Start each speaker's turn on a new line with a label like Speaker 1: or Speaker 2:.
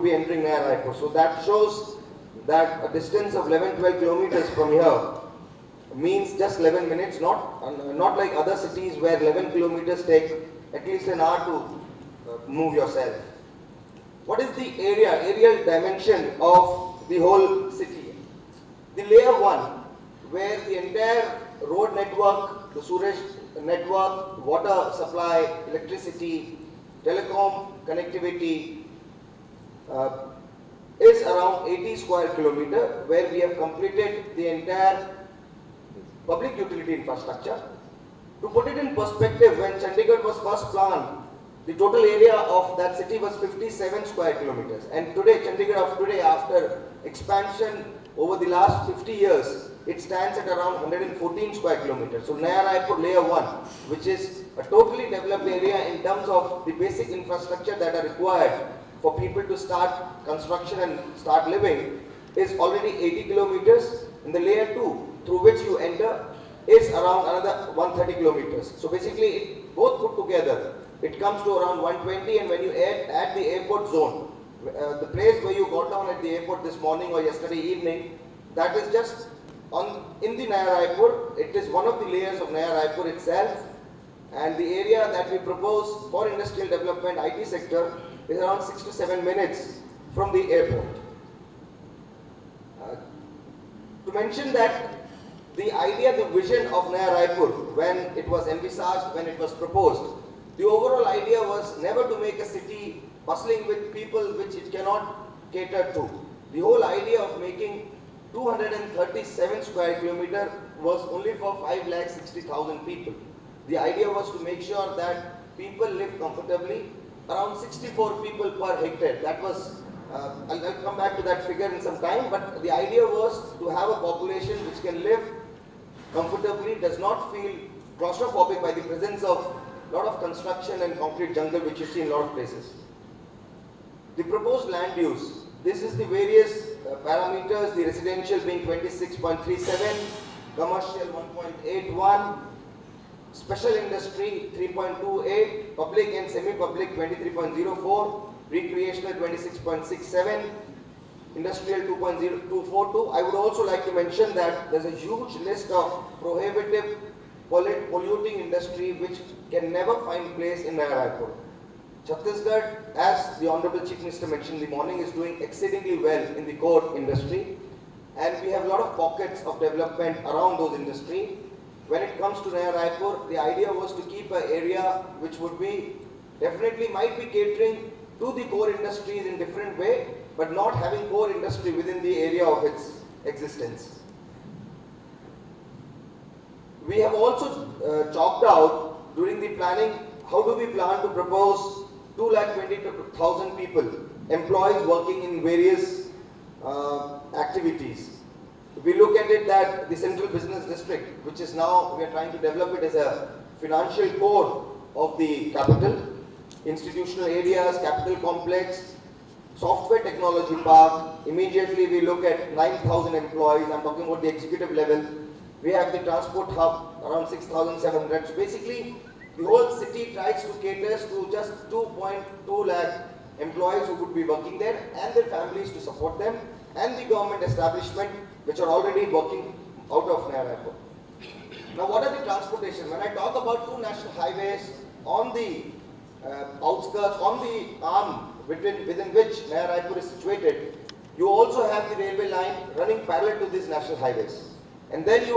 Speaker 1: be entering Naya Raipur. So that shows that a distance of 11-12 kilometers from here means just 11 minutes, not like other cities where 11 kilometers take at least an hour to move yourself. What is the aerial dimension of the whole city? The layer 1, where the entire road network, the sewage network, water supply, electricity, telecom connectivity is around 80 square kilometer, where we have completed the entire public utility infrastructure. To put it in perspective, when Chandigarh was first planned, the total area of that city was 57 square kilometers. And today, Chandigarh of today, after expansion over the last 50 years, it stands at around 114 square kilometers. So Naya Raipur Layer 1, which is a totally developed area in terms of the basic infrastructure that are required for people to start construction and start living, is already 80 kilometers. In the Layer 2, through which you enter, is around another 130 kilometers. So basically, both put together, it comes to around 120, and when you add the airport zone, the place where you got down at the airport this morning or yesterday evening, that is just in the Naya Raipur. It is one of the layers of Naya Raipur itself, and the area that we propose for industrial development, IT sector, is around 6 to 7 minutes from the airport. To mention that the idea, the vision of Naya Raipur, when it was envisaged, when it was proposed, the overall idea was never to make a city bustling with people which it cannot cater to. The whole idea of making 237 square kilometer was only for 5,60,000 people. The idea was to make sure that people live comfortably, around 64 people per hectare. That was, I'll come back to that figure in some time, but the idea was to have a population which can live comfortably, does not feel claustrophobic by the presence of a lot of construction and concrete jungle which you see in a lot of places. The proposed land use, this is the various parameters, the residential being 26.37, commercial 1.81, special industry 3.28, public and semi-public 23.04, recreational 26.67, industrial 2.0242. I would also like to mention that there's a huge list of prohibitive polluting industry which can never find place in Naya Raipur. Chhattisgarh, as the Honorable Chief Minister mentioned in the morning, is doing exceedingly well in the core industry, and we have a lot of pockets of development around those industry. When it comes to Naya Raipur, the idea was to keep an area which would be, definitely might be catering to the core industries in different way, but not having core industry within the area of its existence. We have also chalked out during the planning, how do we plan to propose 220,000 people, employees working in various activities. We look at it that the central business district, which is now, we are trying to develop it as a financial core of the capital, institutional areas, capital complex, software technology park. Immediately we look at 9,000 employees. I'm talking about the executive level. We have the transport hub, around 6,700. So basically, the whole city tries to cater to just 2.2 lakh employees who would be working there and their families to support them, and the government establishment which are already working out of Naya Raipur. Now, what are the transportation? When I talk about two national highways on the outskirts, on the arm within which Naya Raipur is situated, you also have the railway line running parallel to these national highways. And then you